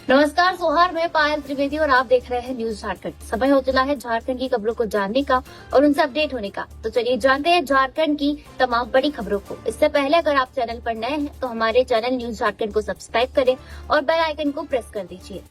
नमस्कार सोहार, मैं पायल त्रिवेदी और आप देख रहे हैं न्यूज झारखंड। समय हो चला है झारखंड की खबरों को जानने का और उनसे अपडेट होने का। तो चलिए जानते हैं झारखंड की तमाम बड़ी खबरों को। इससे पहले अगर आप चैनल पर नए हैं तो हमारे चैनल न्यूज झारखंड को सब्सक्राइब करें और बेल आइकन को प्रेस कर दीजिए।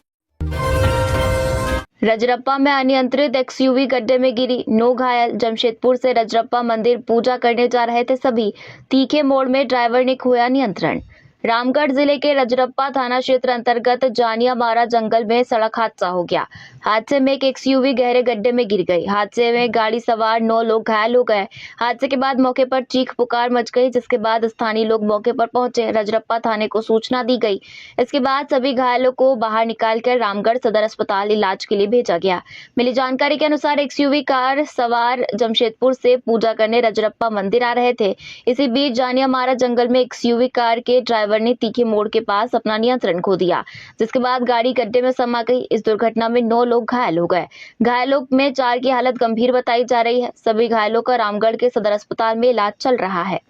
रजरप्पा में अनियंत्रित एक्सयूवी गड्ढे में गिरी, 9 घायल। जमशेदपुर से रजरप्पा मंदिर पूजा करने जा रहे थे सभी, तीखे मोड़ में ड्राइवर ने खोया नियंत्रण। रामगढ़ जिले के रजरप्पा थाना क्षेत्र अंतर्गत जानिया मारा जंगल में सड़क हादसा हो गया। हादसे में एक एक्सयूवी गहरे गड्ढे में गिर गई। हादसे में गाड़ी सवार 9 लोग घायल हो गए। हादसे के बाद मौके पर चीख पुकार मच गई, जिसके बाद स्थानीय लोग मौके पर पहुंचे। रजरप्पा थाने को सूचना दी गई। इसके बाद सभी घायलों को बाहर निकालकर रामगढ़ सदर अस्पताल इलाज के लिए भेजा गया। मिली जानकारी के अनुसार एक्सयूवी कार सवार जमशेदपुर से पूजा करने रजरप्पा मंदिर आ रहे थे। इसी बीच जानिया मारा जंगल में एक्सयूवी कार के ड्राइवर ने तीखे मोड़ के पास अपना नियंत्रण खो दिया, जिसके बाद गाड़ी गड्ढे में समा गई। इस दुर्घटना में 9 लोग घायल हो गए। घायलों में 4 की हालत गंभीर बताई जा रही है। सभी घायलों का रामगढ़ के सदर अस्पताल में इलाज चल रहा है।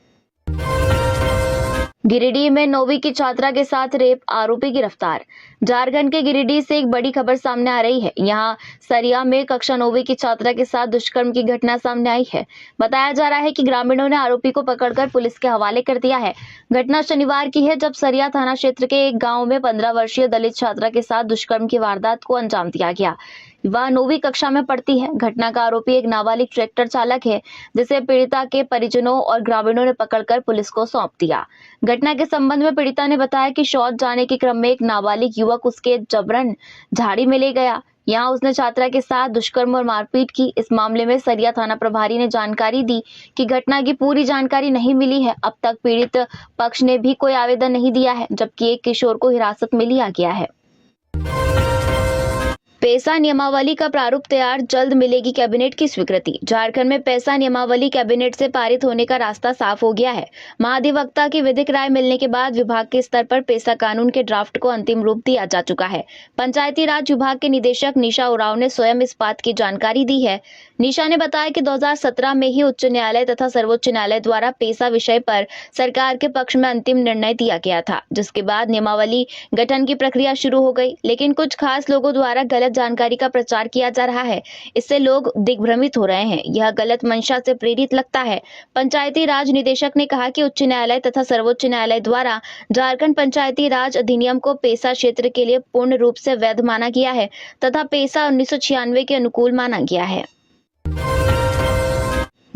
गिरिडीह में 9वीं की छात्रा के साथ रेप, आरोपी गिरफ्तार। झारखंड के गिरिडीह से एक बड़ी खबर सामने आ रही है। यहां सरिया में कक्षा 9वीं की छात्रा के साथ दुष्कर्म की घटना सामने आई है। बताया जा रहा है कि ग्रामीणों ने आरोपी को पकड़कर पुलिस के हवाले कर दिया है। घटना शनिवार की है, जब सरिया थाना क्षेत्र के एक गाँव में 15 वर्षीय दलित छात्रा के साथ दुष्कर्म की वारदात को अंजाम दिया गया। वह 9वीं कक्षा में पढ़ती है। घटना का आरोपी एक नाबालिग ट्रैक्टर चालक है, जिसे पीड़िता के परिजनों और ग्रामीणों ने पकड़कर पुलिस को सौंप दिया। घटना के संबंध में पीड़िता ने बताया कि शौच जाने के क्रम में एक नाबालिग युवक उसके जबरन झाड़ी में ले गया। यहाँ उसने छात्रा के साथ दुष्कर्म और मारपीट की। इस मामले में सरिया थाना प्रभारी ने जानकारी दी कि घटना की पूरी जानकारी नहीं मिली है। अब तक पीड़ित पक्ष ने भी कोई आवेदन नहीं दिया है, जबकि एक किशोर को हिरासत में लिया गया है। पैसा नियमावली का प्रारूप तैयार, जल्द मिलेगी कैबिनेट की स्वीकृति। झारखंड में पैसा नियमावली कैबिनेट से पारित होने का रास्ता साफ हो गया है। महाधिवक्ता की विधिक राय मिलने के बाद विभाग के स्तर पर पैसा कानून के ड्राफ्ट को अंतिम रूप दिया जा चुका है। पंचायती राज विभाग के निदेशक निशा उरांव ने स्वयं इस बात की जानकारी दी है। निशा ने बताया कि 2017 में ही उच्च न्यायालय तथा सर्वोच्च न्यायालय द्वारा पैसा विषय पर सरकार के पक्ष में अंतिम निर्णय दिया गया था, जिसके बाद नियमावली गठन की प्रक्रिया शुरू हो गई। लेकिन कुछ खास लोगों द्वारा गलत जानकारी का प्रचार किया जा रहा है। इससे लोग दिग्भ्रमित हो रहे हैं। यह गलत मंशा से प्रेरित लगता है। पंचायती राज निदेशक ने कहा कि उच्च न्यायालय तथा सर्वोच्च न्यायालय द्वारा झारखंड पंचायती राज अधिनियम को पैसा क्षेत्र के लिए पूर्ण रूप से वैध माना गया है तथा पैसा 1996 के अनुकूल माना गया है।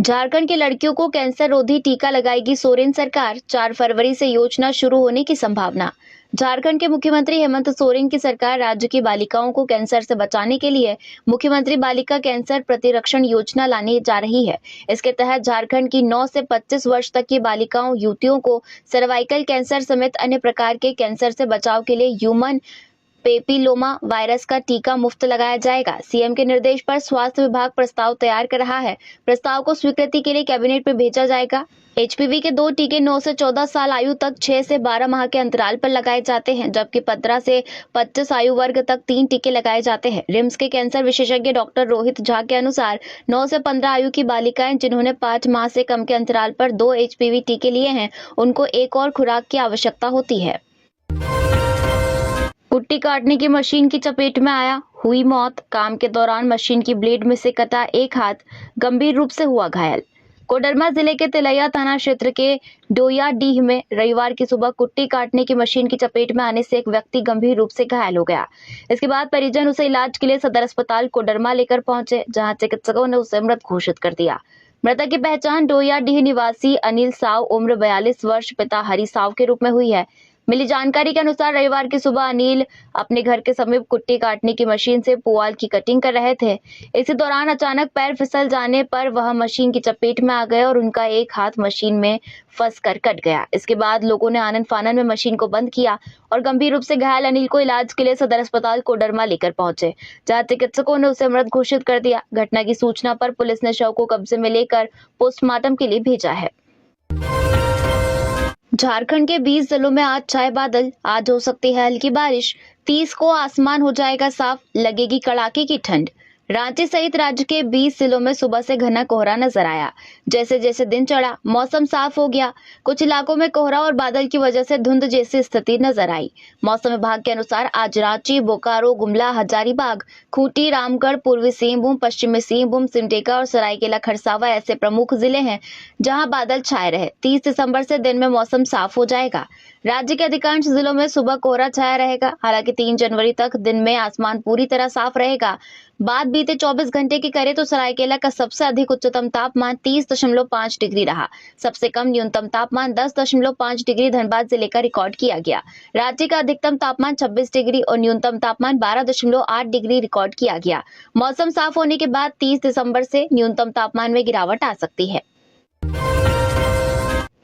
झारखंड की लड़कियों को कैंसर रोधी टीका लगाएगी सोरेन सरकार। 4 फरवरी से योजना शुरू होने की संभावना। झारखंड के मुख्यमंत्री हेमंत सोरेन की सरकार राज्य की बालिकाओं को कैंसर से बचाने के लिए मुख्यमंत्री बालिका कैंसर प्रतिरक्षण योजना लाने जा रही है। इसके तहत झारखंड की 9 से 25 वर्ष तक की बालिकाओं युवतियों को सर्वाइकल कैंसर समेत अन्य प्रकार के कैंसर से बचाव के लिए ह्यूमन पेपिलोमा वायरस का टीका मुफ्त लगाया जाएगा। सीएम के निर्देश पर स्वास्थ्य विभाग प्रस्ताव तैयार कर रहा है। प्रस्ताव को स्वीकृति के लिए कैबिनेट में भेजा जाएगा। एचपीवी के 2 टीके 9 से 14 साल आयु तक 6 से 12 माह के अंतराल पर लगाए जाते हैं, जबकि 15 से 25 आयु वर्ग तक 3 टीके लगाए जाते हैं। रिम्स के कैंसर विशेषज्ञ डॉक्टर रोहित झा के अनुसार 9 से 15 आयु की बालिकाएं जिन्होंने 5 माह से कम के अंतराल पर 2 एचपीवी टीके लिए हैं, उनको एक और खुराक की आवश्यकता होती है। कुट्टी काटने की मशीन की चपेट में आया, हुई मौत। काम के दौरान मशीन की ब्लेड में से कटा एक हाथ, गंभीर रूप से हुआ घायल। कोडरमा जिले के तिलैया थाना क्षेत्र के डोयाडीह में रविवार की सुबह कुट्टी काटने की मशीन की चपेट में आने से एक व्यक्ति गंभीर रूप से घायल हो गया। इसके बाद परिजन उसे इलाज के लिए सदर अस्पताल कोडरमा लेकर पहुंचे, जहां चिकित्सकों ने उसे मृत घोषित कर दिया। मृतक की पहचान डोयाडीह निवासी अनिल साव, उम्र 42 वर्ष, पिता हरि साव के रूप में हुई है। मिली जानकारी के अनुसार रविवार की सुबह अनिल अपने घर के समीप कुट्टी काटने की मशीन से पुआल की कटिंग कर रहे थे। इसी दौरान अचानक पैर फिसल जाने पर वह मशीन की चपेट में आ गए और उनका एक हाथ मशीन में फंसकर कट गया। इसके बाद लोगों ने आनन फानन में मशीन को बंद किया और गंभीर रूप से घायल अनिल को इलाज के लिए सदर अस्पताल कोडरमा लेकर पहुंचे, जहां चिकित्सकों ने उसे मृत घोषित कर दिया। घटना की सूचना पर पुलिस ने शव को कब्जे में लेकर पोस्टमार्टम के लिए भेजा है। झारखंड के 20 जिलों में आज छाए बादल, आज हो सकती है हल्की बारिश। 30 को आसमान हो जाएगा साफ, लगेगी कड़ाके की ठंड। रांची सहित राज्य के 20 जिलों में सुबह से घना कोहरा नजर आया। जैसे जैसे दिन चढ़ा, मौसम साफ हो गया। कुछ इलाकों में कोहरा और बादल की वजह से धुंध जैसी स्थिति नजर आई। मौसम विभाग के अनुसार आज रांची, बोकारो, गुमला, हजारीबाग, खूंटी, रामगढ़, पूर्वी सिंहभूम, पश्चिमी सिंहभूम, सिमडेगा और सरायकेला खरसावां ऐसे प्रमुख जिले हैं जहां बादल छाए रहे। 30 दिसंबर से दिन में मौसम साफ हो जाएगा। राज्य के अधिकांश जिलों में सुबह कोहरा छाया रहेगा। हालांकि 3 जनवरी तक दिन में आसमान पूरी तरह साफ रहेगा। बात बीते 24 घंटे की करें तो सरायकेला का सबसे अधिक उच्चतम तापमान 30.5 डिग्री रहा। सबसे कम न्यूनतम तापमान 10.5 डिग्री धनबाद जिले का रिकॉर्ड किया गया। राज्य का अधिकतम तापमान 26 डिग्री और न्यूनतम तापमान 12.8 डिग्री रिकॉर्ड किया गया। मौसम साफ होने के बाद 30 दिसंबर से न्यूनतम तापमान में गिरावट आ सकती है।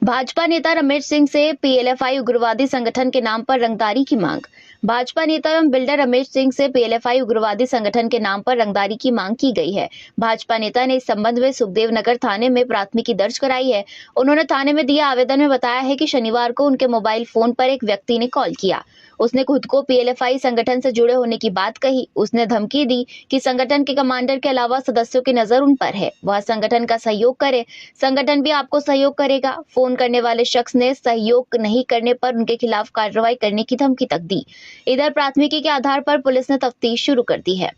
भाजपा नेता रमेश सिंह से पीएलएफआई उग्रवादी संगठन के नाम पर रंगदारी की मांग। भाजपा नेता एवं बिल्डर रमेश सिंह से पीएलएफआई उग्रवादी संगठन के नाम पर रंगदारी की मांग की गई है। भाजपा नेता ने इस संबंध में सुखदेव नगर थाने में प्राथमिकी दर्ज कराई है। उन्होंने थाने में दिए आवेदन में बताया है कि शनिवार को उनके मोबाइल फोन पर एक व्यक्ति ने कॉल किया। उसने खुद को पीएलएफआई संगठन से जुड़े होने की बात कही। उसने धमकी दी कि संगठन के कमांडर के अलावा सदस्यों की नजर उन पर है, वह संगठन का सहयोग करे, संगठन भी आपको सहयोग करेगा। फोन करने वाले शख्स ने सहयोग नहीं करने पर उनके खिलाफ कार्रवाई करने की धमकी तक दी। इधर प्राथमिकी के आधार पर पुलिस ने तफ्तीश शुरू कर दी है।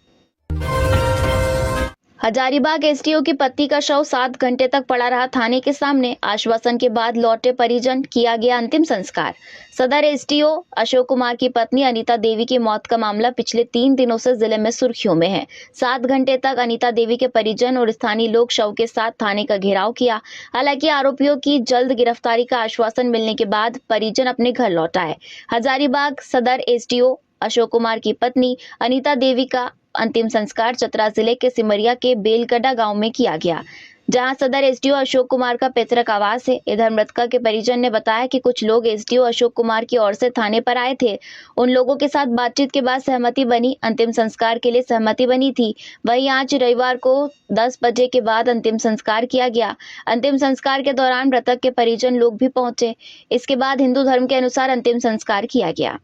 हजारीबाग एसडीओ की पत्नी का शव 7 घंटे तक पड़ा रहा थाने के सामने। आश्वासन के बाद लौटे परिजन, किया गया अंतिम संस्कार। सदर एसडीओ अशोक कुमार की पत्नी अनीता देवी की मौत का मामला पिछले 3 दिनों से जिले में सुर्खियों में है। 7 घंटे तक अनीता देवी के परिजन और स्थानीय लोग शव के साथ थाने का घेराव किया। हालांकि आरोपियों की जल्द गिरफ्तारी का आश्वासन मिलने के बाद परिजन अपने घर लौट आए। हजारीबाग सदर एसडीओ अशोक कुमार की पत्नी अनीता देवी का अंतिम संस्कार चतरा जिले के सिमरिया के बेलगड्ढा गांव में किया गया, जहां सदर एसडीओ अशोक कुमार का पैतृक आवास है। इधर मृतका के परिजन ने बताया कि कुछ लोग एसडीओ अशोक कुमार की ओर से थाने पर आए थे। उन लोगों के साथ बातचीत के बाद सहमति बनी, अंतिम संस्कार के लिए सहमति बनी थी। वहीं आज रविवार को 10 बजे के बाद अंतिम संस्कार किया गया। अंतिम संस्कार के दौरान मृतक के परिजन लोग भी पहुंचे। इसके बाद हिंदू धर्म के अनुसार अंतिम संस्कार किया गया।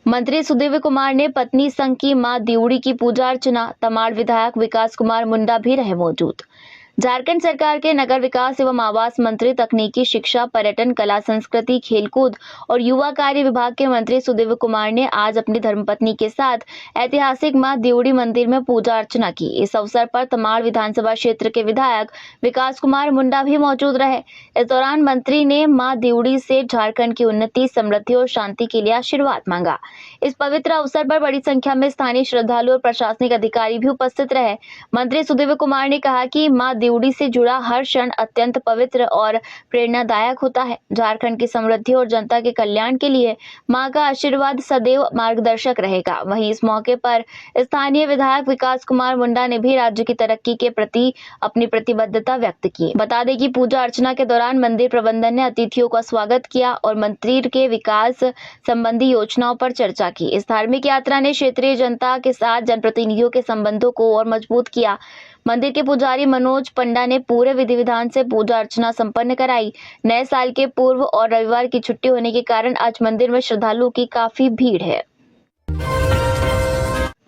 मंत्री सुदेव कुमार ने पत्नी संग की मां दिउड़ी की पूजा अर्चना। तमाड़ विधायक विकास कुमार मुंडा भी रहे मौजूद। झारखंड सरकार के नगर विकास एवं आवास मंत्री, तकनीकी शिक्षा, पर्यटन, कला संस्कृति, खेलकूद और युवा कार्य विभाग के मंत्री सुदेव कुमार ने आज अपनी धर्मपत्नी के साथ ऐतिहासिक मां दिउड़ी मंदिर में पूजा अर्चना की। इस अवसर पर तमाड़ विधानसभा क्षेत्र के विधायक विकास कुमार मुंडा भी मौजूद रहे। इस दौरान मंत्री ने मां दिउड़ी से झारखंड की उन्नति, समृद्धि और शांति के लिए आशीर्वाद मांगा। इस पवित्र अवसर पर बड़ी संख्या में स्थानीय श्रद्धालु और प्रशासनिक अधिकारी भी उपस्थित रहे। मंत्री सुदेव कुमार ने कहा कि मां दिउड़ी से जुड़ा हर क्षण अत्यंत पवित्र और प्रेरणादायक होता है। झारखंड की समृद्धि और जनता के कल्याण के लिए मां का आशीर्वाद सदैव मार्गदर्शक रहेगा। वहीं इस मौके पर स्थानीय विधायक विकास कुमार मुंडा ने भी राज्य की तरक्की के प्रति अपनी प्रतिबद्धता व्यक्त की। बता दें कि पूजा अर्चना के दौरान मंदिर प्रबंधन ने अतिथियों का स्वागत किया और मंदिर के विकास संबंधी योजनाओं पर चर्चा की। इस धार्मिक यात्रा ने क्षेत्रीय जनता के साथ जनप्रतिनिधियों के संबंधों को और मजबूत किया। मंदिर के पुजारी मनोज पंडा ने पूरे विधि विधान से पूजा अर्चना संपन्न कराई। नए साल के पूर्व और रविवार की छुट्टी होने के कारण आज मंदिर में श्रद्धालुओं की काफी भीड़ है।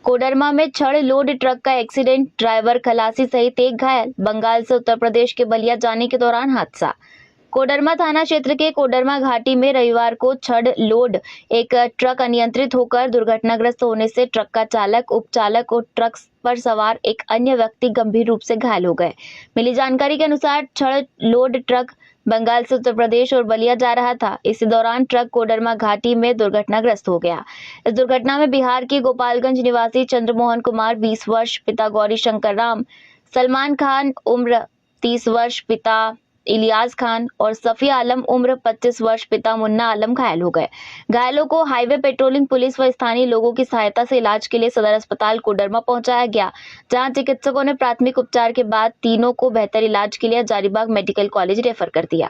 कोडरमा में छड़ लोड ट्रक का एक्सीडेंट, ड्राइवर, खलासी सहित 1 घायल। बंगाल से उत्तर प्रदेश के बलिया जाने के दौरान हादसा। कोडरमा थाना क्षेत्र के कोडरमा घाटी में रविवार को छड़ लोड एक ट्रक अनियंत्रित होकर दुर्घटनाग्रस्त होने से ट्रक का चालक, उपचालक और ट्रक पर सवार एक अन्य व्यक्ति गंभीर रूप से घायल हो गए। मिली जानकारी के अनुसार छड़ लोड ट्रक बंगाल से उत्तर प्रदेश और बलिया जा रहा था। इसी दौरान ट्रक कोडरमा घाटी में दुर्घटनाग्रस्त हो गया। इस दुर्घटना में बिहार के गोपालगंज निवासी चंद्रमोहन कुमार 20 वर्ष, पिता गौरी शंकर राम, सलमान खान उम्र 30 वर्ष, पिता इलियास खान और सफिया आलम उम्र 25 वर्ष, पिता मुन्ना आलम घायल हो गए। घायलों को हाईवे पेट्रोलिंग पुलिस व स्थानीय लोगों की सहायता से इलाज के लिए सदर अस्पताल कोडरमा पहुंचाया गया, जहां चिकित्सकों ने प्राथमिक उपचार के बाद तीनों को बेहतर इलाज के लिए हजारीबाग मेडिकल कॉलेज रेफर कर दिया।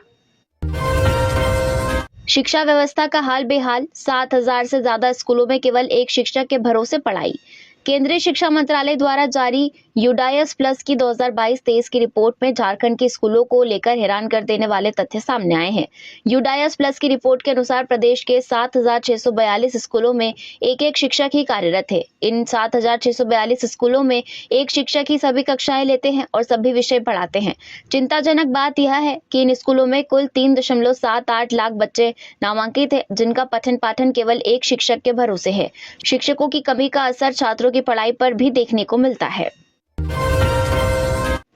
शिक्षा व्यवस्था का हाल बेहाल, 7,000 से ज्यादा स्कूलों में केवल एक शिक्षक के भरोसे पढ़ाई। केंद्रीय शिक्षा मंत्रालय द्वारा जारी यूडायस प्लस की 2022-23 की रिपोर्ट में झारखंड के स्कूलों को लेकर हैरान कर देने वाले तथ्य सामने आए हैं। यूडायस प्लस की रिपोर्ट के अनुसार प्रदेश के 7,642 स्कूलों में एक शिक्षक ही कार्यरत है। इन 7,642 स्कूलों में एक शिक्षक ही सभी कक्षाएं लेते हैं और सभी विषय पढ़ाते हैं। चिंताजनक बात यह है कि इन स्कूलों में कुल 3.78 लाख बच्चे नामांकित हैं, जिनका पठन पाठन केवल एक शिक्षक के भरोसे है। शिक्षकों की कमी का असर छात्रों की पढ़ाई पर भी देखने को मिलता है।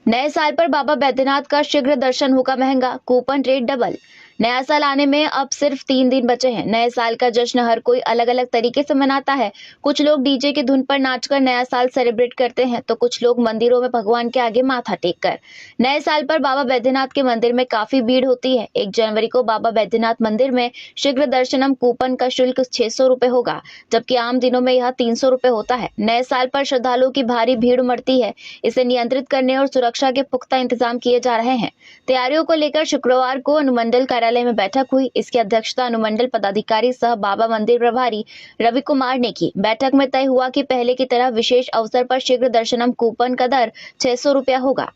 नए साल पर बाबा बैद्यनाथ का शीघ्र दर्शन होगा महंगा, कूपन रेट डबल। नया साल आने में अब सिर्फ 3 दिन बचे हैं। नए साल का जश्न हर कोई अलग अलग तरीके से मनाता है। कुछ लोग डीजे की धुन पर नाचकर नया साल सेलिब्रेट करते हैं, तो कुछ लोग मंदिरों में भगवान के आगे माथा टेक कर। नए साल पर बाबा बैद्यनाथ के मंदिर में काफी भीड़ होती है। 1 जनवरी को बाबा बैद्यनाथ मंदिर में शीघ्र दर्शनम कूपन का शुल्क 600 रुपए होगा, जबकि आम दिनों में यह 300 रुपए होता है। नए साल पर श्रद्धालुओं की भारी भीड़ उमड़ती है। इसे नियंत्रित करने और सुरक्षा के पुख्ता इंतजाम किए जा रहे हैं। तैयारियों को लेकर शुक्रवार को अनुमंडल कार्यालय में बैठक हुई। इसकी अध्यक्षता अनुमंडल पदाधिकारी सह बाबा मंदिर प्रभारी रवि कुमार ने की। बैठक में तय हुआ कि पहले की तरह विशेष अवसर पर शीघ्र दर्शनम कूपन का दर 600 रुपया होगा।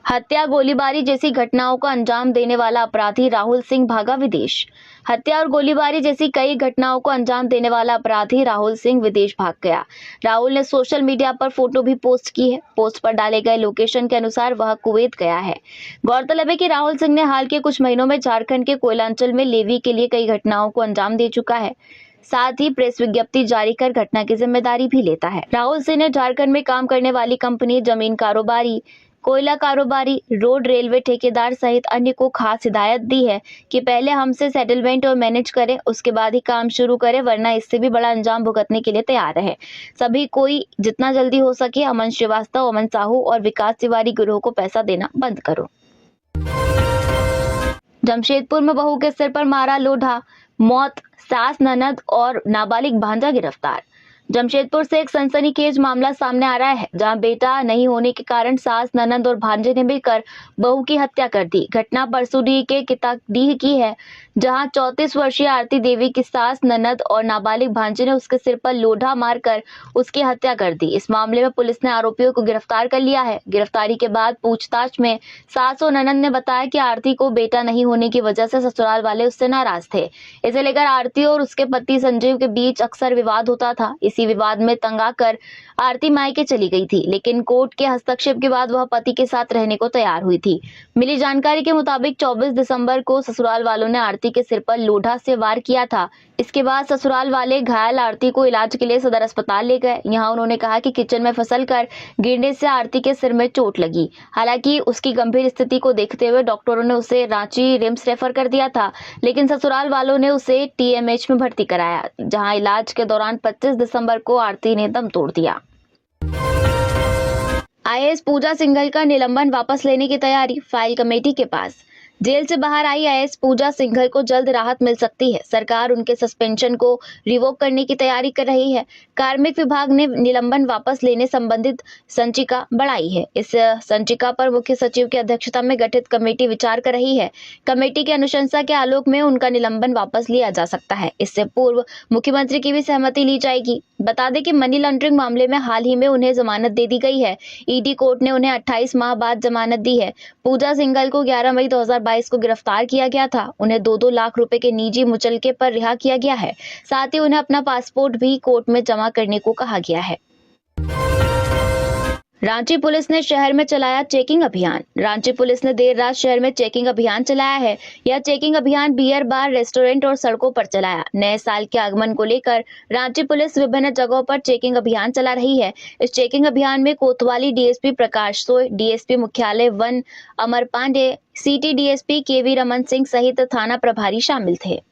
हत्या, गोलीबारी जैसी घटनाओं को अंजाम देने वाला अपराधी राहुल सिंह भागा विदेश। हत्या और गोलीबारी जैसी कई घटनाओं को अंजाम देने वाला अपराधी राहुल सिंह विदेश भाग गया। राहुल ने सोशल मीडिया पर फोटो भी पोस्ट की है। पोस्ट पर डाले गए लोकेशन के अनुसार वह कुवैत गया है। गौरतलब है कि राहुल सिंह ने हाल के कुछ महीनों में झारखंड के कोयलांचल में लेवी के लिए कई घटनाओं को अंजाम दे चुका है। साथ ही प्रेस विज्ञप्ति जारी कर घटना की जिम्मेदारी भी लेता है। राहुल सिंह ने झारखंड में काम करने वाली कंपनी, जमीन कारोबारी, कोयला कारोबारी, रोड, रेलवे ठेकेदार सहित अन्य को खास हिदायत दी है कि पहले हमसे सेटलमेंट और मैनेज करें, उसके बाद ही काम शुरू करें, वरना इससे भी बड़ा अंजाम भुगतने के लिए तैयार रहे। सभी कोई जितना जल्दी हो सके अमन श्रीवास्तव, अमन साहू और विकास तिवारी गिरोह को पैसा देना बंद करो। जमशेदपुर में बहू के सिर पर मारा लोढ़ा, मौत, सास, ननद और नाबालिग भांजा गिरफ्तार। जमशेदपुर से एक सनसनीखेज मामला सामने आ रहा है, जहां बेटा नहीं होने के कारण सास, ननद और भांजे ने मिलकर बहू की हत्या कर दी। घटना परसूडीह के किताडीह की है, जहां 34 वर्षीय आरती देवी की सास, ननद और नाबालिग भांजे ने उसके सिर पर लोढ़ा मारकर उसकी हत्या कर दी। इस मामले में पुलिस ने आरोपियों को गिरफ्तार कर लिया है। गिरफ्तारी के बाद पूछताछ में सास और ननद ने बताया कि आरती को बेटा नहीं होने की वजह से ससुराल वाले उससे नाराज थे। इसे लेकर आरती और उसके पति संजीव के बीच अक्सर विवाद होता था। इसी विवाद में तंग आकर आरती मायके चली गई थी, लेकिन कोर्ट के हस्तक्षेप के बाद वह पति के साथ रहने को तैयार हुई थी। मिली जानकारी के मुताबिक 24 दिसंबर को ससुराल वालों ने आरती के सिर पर लोढ़ा से वार किया था। इसके बाद ससुराल वाले घायल आरती को इलाज के लिए सदर अस्पताल ले गए। यहाँ उन्होंने कहा कि किचन में फिसलकर गिरने से आरती के सिर में चोट लगी। हालांकि उसकी गंभीर स्थिति को देखते हुए डॉक्टरों ने उसे रांची रिम्स रेफर कर दिया था, लेकिन ससुराल वालों ने उसे टीएमएच में भर्ती कराया, जहाँ इलाज के दौरान 25 दिसंबर को आरती ने दम तोड़ दिया। आईएएस पूजा सिंघल का निलंबन वापस लेने की तैयारी, फाइल कमेटी के पास। जेल से बाहर आई आईएएस पूजा सिंघल को जल्द राहत मिल सकती है। सरकार उनके सस्पेंशन को रिवोक करने की तैयारी कर रही है। कार्मिक विभाग ने निलंबन वापस लेने संबंधित संचिका बढ़ाई है। इस संचिका पर मुख्य सचिव की अध्यक्षता में गठित कमेटी विचार कर रही है। कमेटी की अनुशंसा के आलोक में उनका निलंबन वापस लिया जा सकता है। इससे पूर्व मुख्यमंत्री की भी सहमति ली जाएगी। बता दें कि मनी लॉन्ड्रिंग मामले में हाल ही में उन्हें जमानत दे दी गई है। ईडी कोर्ट ने उन्हें 28 माह बाद जमानत दी है। पूजा सिंघल को 11 मई 2022 को गिरफ्तार किया गया था। उन्हें 2-2 लाख रुपए के निजी मुचलके पर रिहा किया गया है। साथ ही उन्हें अपना पासपोर्ट भी कोर्ट में जमा करने को कहा गया है। रांची पुलिस ने शहर में चलाया चेकिंग अभियान। रांची पुलिस ने देर रात शहर में चेकिंग अभियान चलाया है। यह चेकिंग अभियान बियर बार, रेस्टोरेंट और सड़कों पर चलाया। नए साल के आगमन को लेकर रांची पुलिस विभिन्न जगहों पर चेकिंग अभियान चला रही है। इस चेकिंग अभियान में कोतवाली डीएसपी प्रकाश सोय, डीएसपी मुख्यालय वन अमर पांडे, सिटी डीएसपी केवी रमन सिंह सहित थाना प्रभारी शामिल थे।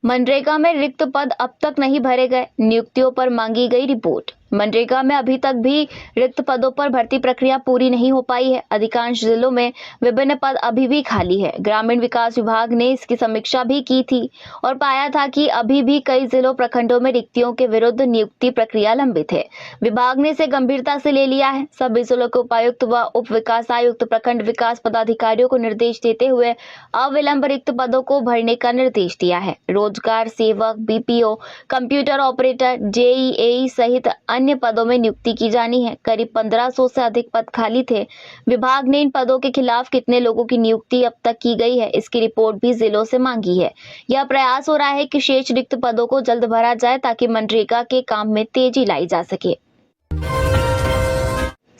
मनरेगा में रिक्त पद अब तक नहीं भरे गए, नियुक्तियों पर मांगी गई रिपोर्ट। मनरेगा में अभी तक भी रिक्त पदों पर भर्ती प्रक्रिया पूरी नहीं हो पाई है। अधिकांश जिलों में विभिन्न पद अभी भी खाली है। ग्रामीण विकास विभाग ने इसकी समीक्षा भी की थी और पाया था कि अभी भी कई जिलों प्रखंडों में रिक्तियों के विरुद्ध नियुक्ति प्रक्रिया लंबित है। विभाग ने इसे गंभीरता से ले लिया है। सभी जिलों के उपायुक्त व उप विकास आयुक्त प्रखंड विकास पदाधिकारियों को निर्देश देते हुए अविलंब रिक्त पदों को भरने का निर्देश दिया है। रोजगार सेवक, बीपीओ, कंप्यूटर ऑपरेटर, जेईई सहित अन्य पदों में नियुक्ति की जानी है। करीब 1500 से अधिक पद खाली थे। विभाग ने इन पदों के खिलाफ कितने लोगों की नियुक्ति अब तक की गई है, इसकी रिपोर्ट भी जिलों से मांगी है। यह प्रयास हो रहा है कि शेष रिक्त पदों को जल्द भरा जाए ताकि मनरेगा के काम में तेजी लाई जा सके।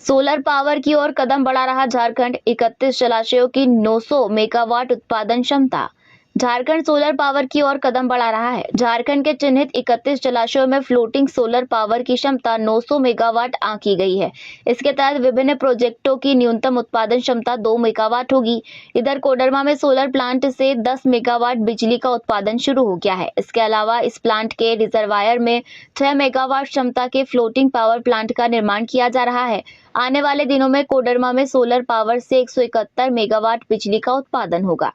सोलर पावर की ओर कदम बढ़ा रहा झारखंड। 31 जलाशयों की 900 मेगावाट उत्पादन क्षमता। झारखंड सोलर पावर की ओर कदम बढ़ा रहा है। झारखंड के चिन्हित 31 जलाशयों में फ्लोटिंग सोलर पावर की क्षमता 900 मेगावाट आंकी गई है। इसके तहत विभिन्न प्रोजेक्टों की न्यूनतम उत्पादन क्षमता 2 मेगावाट होगी। इधर कोडरमा में सोलर प्लांट से 10 मेगावाट बिजली का उत्पादन शुरू हो गया है। इसके अलावा इस प्लांट के रिजर्वायर में 6 मेगावाट क्षमता के फ्लोटिंग पावर प्लांट का निर्माण किया जा रहा है। आने वाले दिनों में कोडरमा में सोलर पावर से 171 मेगावाट बिजली का उत्पादन होगा।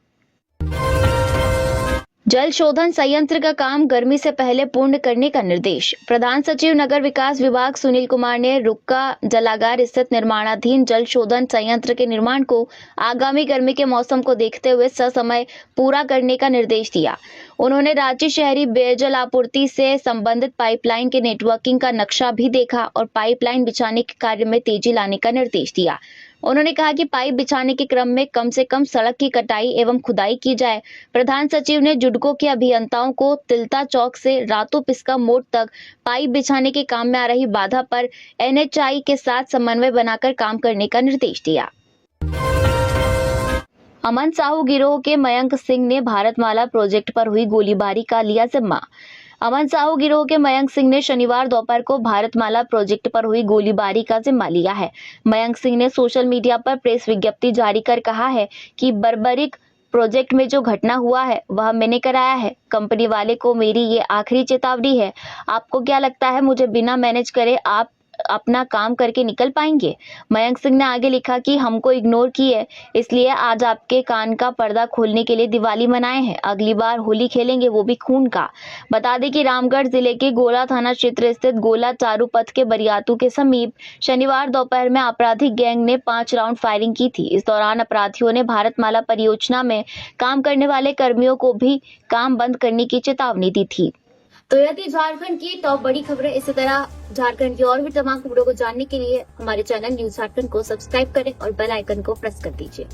जल शोधन संयंत्र का काम गर्मी से पहले पूर्ण करने का निर्देश। प्रधान सचिव नगर विकास विभाग सुनील कुमार ने रुक्का जलागार स्थित निर्माणाधीन जल शोधन संयंत्र के निर्माण को आगामी गर्मी के मौसम को देखते हुए ससमय पूरा करने का निर्देश दिया। उन्होंने राज्य शहरी पेयजल आपूर्ति से संबंधित पाइपलाइन के नेटवर्किंग का नक्शा भी देखा और पाइपलाइन बिछाने के कार्य में तेजी लाने का निर्देश दिया। उन्होंने कहा कि पाइप बिछाने के क्रम में कम से कम सड़क की कटाई एवं खुदाई की जाए। प्रधान सचिव ने जुडको के अभियंताओं को तिलता चौक से रातू पिस्का मोड़ तक पाइप बिछाने के काम में आ रही बाधा पर NHAI के साथ समन्वय बनाकर काम करने का निर्देश दिया। अमन साहू गिरोह के मयंक सिंह ने भारतमाला प्रोजेक्ट पर हुई गोलीबारी का लिया जिम्मा। अमन साहू गिरोह के मयंक सिंह ने शनिवार दोपहर को भारतमाला प्रोजेक्ट पर हुई गोलीबारी का जिम्मा लिया है। मयंक सिंह ने सोशल मीडिया पर प्रेस विज्ञप्ति जारी कर कहा है कि बर्बरिक प्रोजेक्ट में जो घटना हुआ है वह मैंने कराया है। कंपनी वाले को मेरी ये आखिरी चेतावनी है। आपको क्या लगता है मुझे बिना मैनेज करे आप अपना काम करके निकल पाएंगे? मयंक सिंह ने आगे लिखा कि हमको इग्नोर किए, इसलिए आज आपके कान का पर्दा खोलने के लिए दिवाली मनाए हैं। अगली बार होली खेलेंगे, वो भी खून का। बता दें कि रामगढ़ जिले के गोला थाना क्षेत्र स्थित गोला चारू पथ के बरियातू के समीप शनिवार दोपहर में आपराधिक गैंग ने 5 राउंड फायरिंग की थी। इस दौरान अपराधियों ने भारतमाला परियोजना में काम करने वाले कर्मियों को भी काम बंद करने की चेतावनी दी थी। तो यह थी झारखंड की टॉप बड़ी खबरें। इसी तरह झारखंड की और भी तमाम खबरों को जानने के लिए हमारे चैनल न्यूज झारखंड को सब्सक्राइब करें और बेल आइकन को प्रेस कर दीजिए।